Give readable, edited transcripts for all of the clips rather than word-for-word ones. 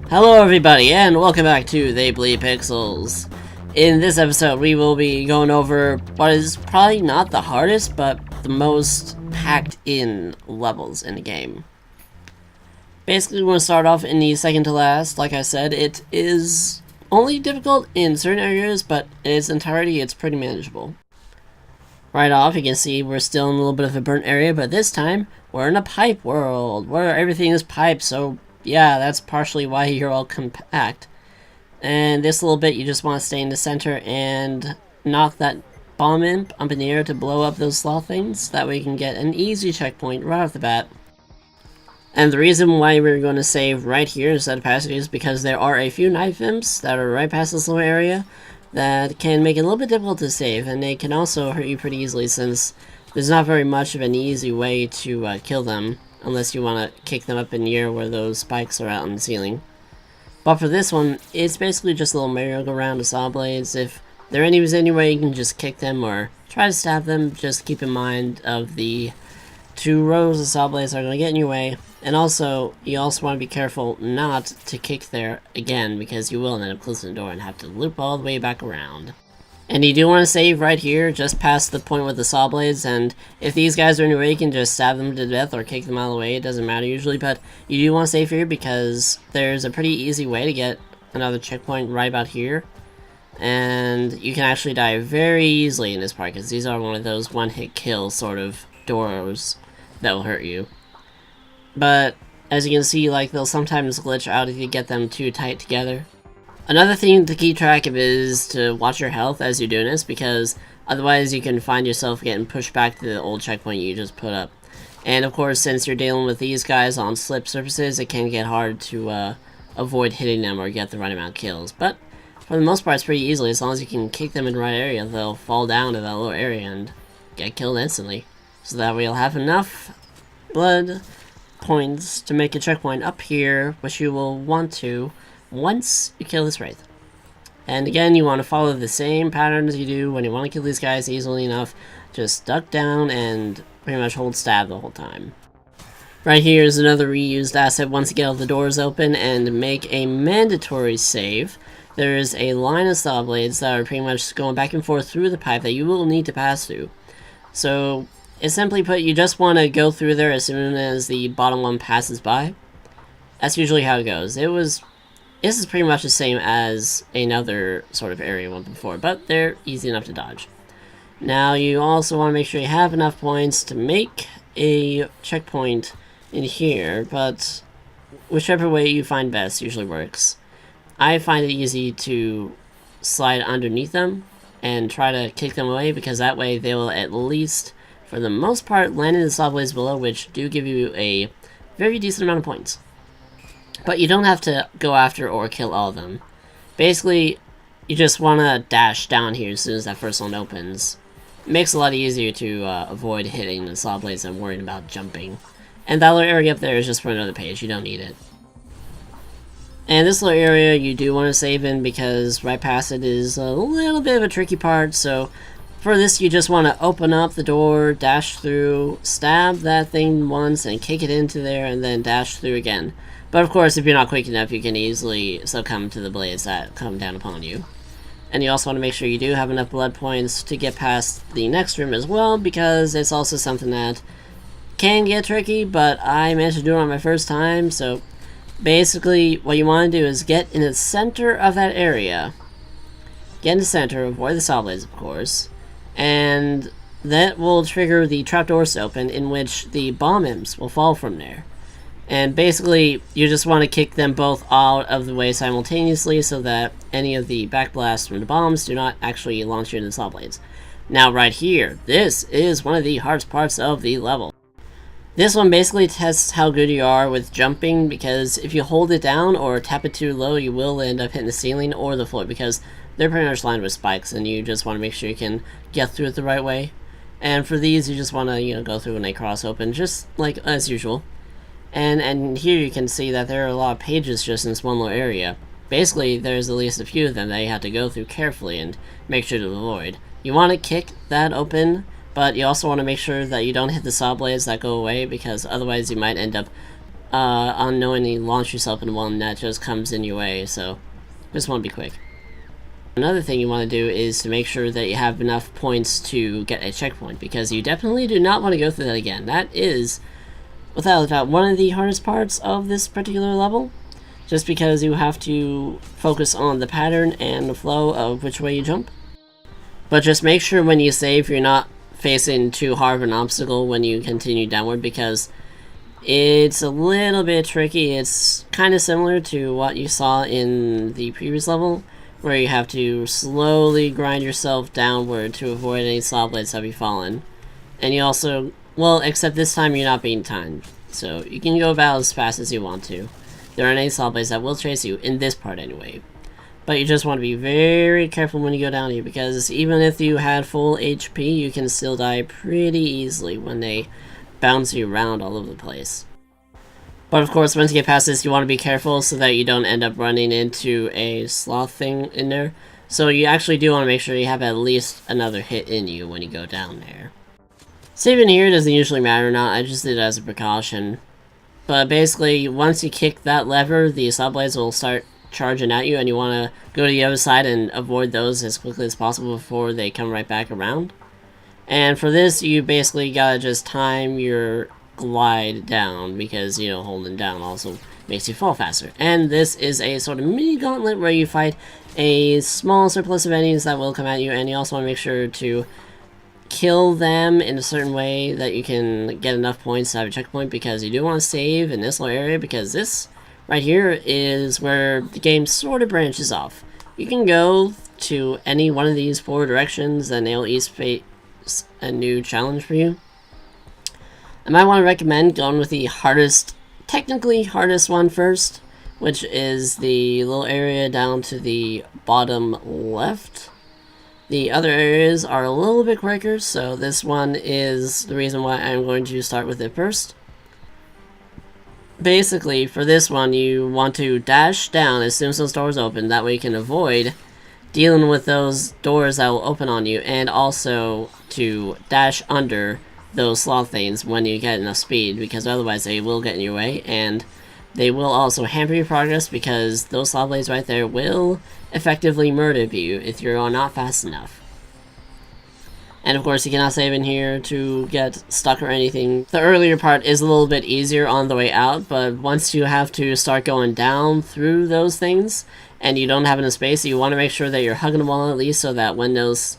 Hello everybody, and welcome back to They Bleed Pixels. In this episode, we will be going over what is probably not the hardest, but the most packed-in levels in the game. Basically, we're going to start off in the second to last. Like I said, it is only difficult in certain areas, but in its entirety, it's pretty manageable. Right off, you can see we're still in a little bit of a burnt area, but this time, we're in a pipe world, where everything is piped, so yeah, that's partially why you're all compact. And this little bit, you just want to stay in the center and knock that bomb imp up in the air to blow up those sloth things. That way you can get an easy checkpoint right off the bat. And the reason why we're going to save right here instead of passing is because there are a few knife imps that are right past this little area that can make it a little bit difficult to save, and they can also hurt you pretty easily since there's not very much of an easy way to kill them. Unless you want to kick them up in the air where those spikes are out on the ceiling. But for this one, it's basically just a little merry-go-round of saw blades. If there are enemies anywhere, you can just kick them or try to stab them. Just keep in mind of the 2 rows of saw blades that are going to get in your way. And also, you also want to be careful not to kick there again, because you will end up closing the door and have to loop all the way back around. And you do want to save right here, just past the point with the saw blades, and if these guys are in your way, you can just stab them to death or kick them out of the way. It doesn't matter usually, but you do want to save here because there's a pretty easy way to get another checkpoint right about here. And you can actually die very easily in this part, because these are one of those one-hit kill sort of doors that will hurt you. But as you can see, like, they'll sometimes glitch out if you get them too tight together. Another thing to keep track of is to watch your health as you're doing this, because otherwise you can find yourself getting pushed back to the old checkpoint you just put up. And of course, since you're dealing with these guys on slip surfaces, it can get hard to avoid hitting them or get the right amount of kills. But for the most part, it's pretty easily. As long as you can kick them in the right area, they'll fall down to that little area and get killed instantly. So that way you'll have enough blood points to make a checkpoint up here, which you will want to once you kill this wraith. And again, you want to follow the same pattern as you do when you want to kill these guys easily enough. Just duck down and pretty much hold stab the whole time. Right here is another reused asset. Once you get all the doors open and make a mandatory save, there is a line of saw blades that are pretty much going back and forth through the pipe that you will need to pass through. So, simply put, you just want to go through there as soon as the bottom one passes by. That's usually how it goes. This is pretty much the same as another sort of area one before, but they're easy enough to dodge. Now, you also want to make sure you have enough points to make a checkpoint in here, but whichever way you find best usually works. I find it easy to slide underneath them and try to kick them away, because that way they will at least, for the most part, land in the saw blades below, which do give you a very decent amount of points. But you don't have to go after or kill all of them. Basically, you just want to dash down here as soon as that first one opens. It makes it a lot easier to avoid hitting the saw blades and worrying about jumping. And that little area up there is just for another page, you don't need it. And this little area you do want to save in, because right past it is a little bit of a tricky part, so for this you just want to open up the door, dash through, stab that thing once and kick it into there, and then dash through again. But of course, if you're not quick enough, you can easily succumb to the blades that come down upon you. And you also want to make sure you do have enough blood points to get past the next room as well, because it's also something that can get tricky, but I managed to do it on my first time. So basically, what you want to do is get in the center of that area. Get in the center, avoid the saw blades, of course, and that will trigger the trapdoors to open, in which the bomb imps will fall from there. And basically, you just want to kick them both out of the way simultaneously so that any of the backblasts from the bombs do not actually launch you into the saw blades. Now right here, this is one of the hardest parts of the level. This one basically tests how good you are with jumping, because if you hold it down or tap it too low, you will end up hitting the ceiling or the floor, because they're pretty much lined with spikes, and you just want to make sure you can get through it the right way. And for these, you just want to, go through when they cross open, just like as usual. And here you can see that there are a lot of pages just in this one little area. Basically, there's at least a few of them that you have to go through carefully and make sure to avoid. You want to kick that open, but you also want to make sure that you don't hit the saw blades that go away, because otherwise you might end up unknowingly launch yourself into one that just comes in your way, so just want to be quick. Another thing you want to do is to make sure that you have enough points to get a checkpoint, because you definitely do not want to go through that again. That is, without a doubt, one of the hardest parts of this particular level, just because you have to focus on the pattern and the flow of which way you jump. But just make sure when you save you're not facing too hard of an obstacle when you continue downward, because it's a little bit tricky. It's kind of similar to what you saw in the previous level, where you have to slowly grind yourself downward to avoid any saw blades that be fallen. And you also, well, except this time you're not being timed, so you can go about as fast as you want to. There aren't any saw blades that will chase you, in this part anyway. But you just want to be very careful when you go down here, because even if you had full HP, you can still die pretty easily when they bounce you around all over the place. But of course, once you get past this, you want to be careful so that you don't end up running into a sloth thing in there. So you actually do want to make sure you have at least another hit in you when you go down there. Saving here doesn't usually matter or not, I just did it as a precaution. But basically, once you kick that lever, the saw blades will start charging at you, and you want to go to the other side and avoid those as quickly as possible before they come right back around. And for this, you basically gotta just time your glide down, because, you know, holding down also makes you fall faster. And this is a sort of mini gauntlet where you fight a small surplus of enemies that will come at you, and you also want to make sure to kill them in a certain way that you can get enough points to have a checkpoint, because you do want to save in this little area, because this right here is where the game sort of branches off. You can go to any one of these 4 directions, and they'll each face a new challenge for you. I might want to recommend going with the hardest, technically hardest one first, which is the little area down to the bottom left. The other areas are a little bit quicker, so this one is the reason why I'm going to start with it first. Basically, for this one, you want to dash down as soon as those doors open, that way you can avoid dealing with those doors that will open on you, and also to dash under those sloth things when you get enough speed, because otherwise they will get in your way, and they will also hamper your progress, because those sloth blades right there will effectively murder you if you're not fast enough. And of course, you cannot save in here to get stuck or anything. The earlier part is a little bit easier on the way out, but once you have to start going down through those things, and you don't have enough space, you want to make sure that you're hugging the wall at least, so that when those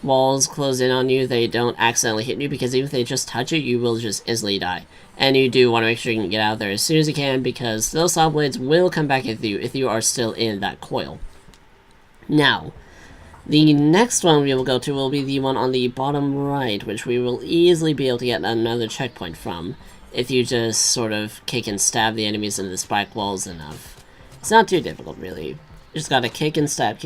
walls close in on you, they don't accidentally hit you, because even if they just touch you, you will just instantly die. And you do want to make sure you can get out there as soon as you can, because those saw blades will come back at you if you are still in that coil. Now, the next one we will go to will be the one on the bottom right, which we will easily be able to get another checkpoint from, if you just sort of kick and stab the enemies into the spike walls enough. It's not too difficult, really. You just gotta kick and stab,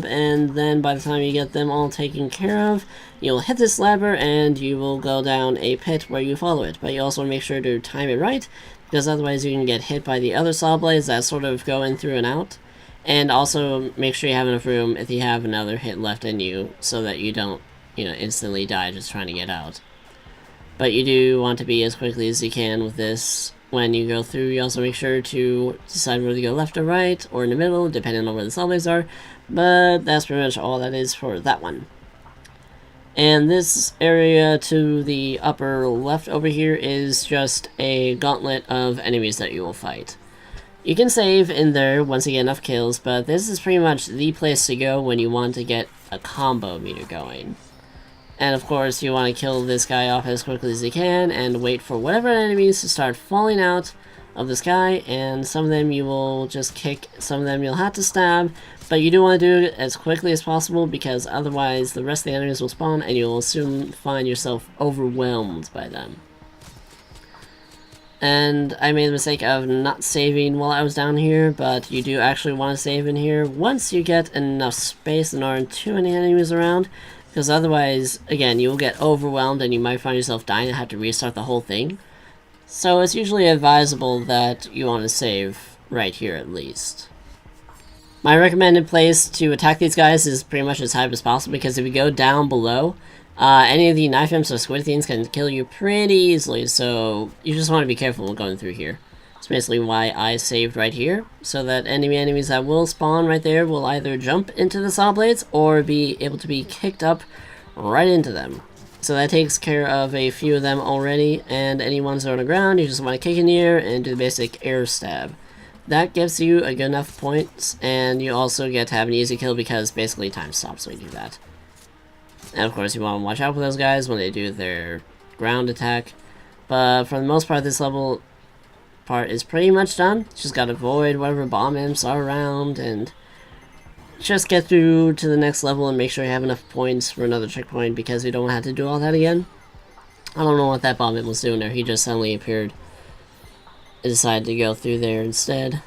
and then by the time you get them all taken care of, you'll hit this lever and you will go down a pit where you follow it. But you also want to make sure to time it right, because otherwise you can get hit by the other saw blades that sort of go in through and out. And also make sure you have enough room if you have another hit left in you, so that you don't, instantly die just trying to get out. But you do want to be as quickly as you can with this. When you go through, you also make sure to decide whether to go left or right, or in the middle, depending on where the saw blades are. But that's pretty much all that is for that one. And this area to the upper left over here is just a gauntlet of enemies that you will fight. You can save in there once you get enough kills, but this is pretty much the place to go when you want to get a combo meter going. And of course, you want to kill this guy off as quickly as you can, and wait for whatever enemies to start falling out of the sky, and some of them you will just kick, some of them you'll have to stab, but you do want to do it as quickly as possible, because otherwise the rest of the enemies will spawn, and you will soon find yourself overwhelmed by them. And I made the mistake of not saving while I was down here, but you do actually want to save in here once you get enough space and aren't too many enemies around, because otherwise, again, you will get overwhelmed and you might find yourself dying and have to restart the whole thing. So it's usually advisable that you want to save right here at least. My recommended place to attack these guys is pretty much as high as possible, because if you go down below, any of the knife imps or squid things can kill you pretty easily, so you just want to be careful when going through here. It's basically why I saved right here, so that enemies that will spawn right there will either jump into the saw blades or be able to be kicked up right into them. So that takes care of a few of them already, and any ones that are on the ground, you just want to kick in the air and do the basic air stab. That gives you a good enough points, and you also get to have an easy kill because basically time stops when you do that. And of course you want to watch out for those guys when they do their ground attack. But for the most part, this level part is pretty much done. Just gotta avoid whatever bomb imps are around and just get through to the next level and make sure you have enough points for another checkpoint because you don't have to do all that again. I don't know what that bomb imp was doing there. He just suddenly appeared and decided to go through there instead.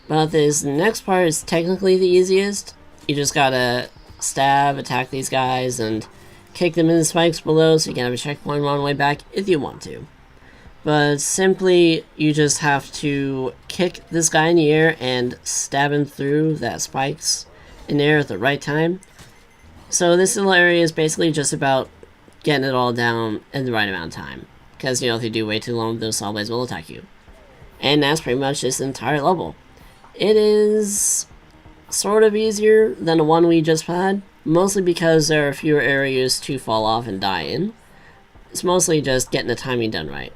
But this next part is technically the easiest. You just gotta stab, attack these guys, and kick them in the spikes below so you can have a checkpoint on the way back if you want to. But simply, you just have to kick this guy in the air and stab him through that spikes in there at the right time. So this little area is basically just about getting it all down in the right amount of time. Because, you know, if you do way too long, those saw blades will attack you. And that's pretty much this entire level. It is sort of easier than the one we just had, mostly because there are fewer areas to fall off and die in. It's mostly just getting the timing done right.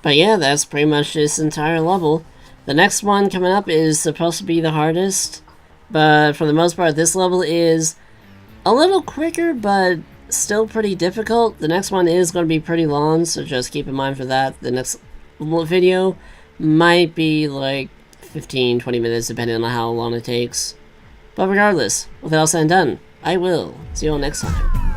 But yeah, that's pretty much this entire level. The next one coming up is supposed to be the hardest, but for the most part this level is a little quicker, but still pretty difficult. The next one is going to be pretty long, so just keep in mind for that. The next video might be like 15-20 minutes depending on how long it takes. But regardless, with it all said and done, I will see you all next time.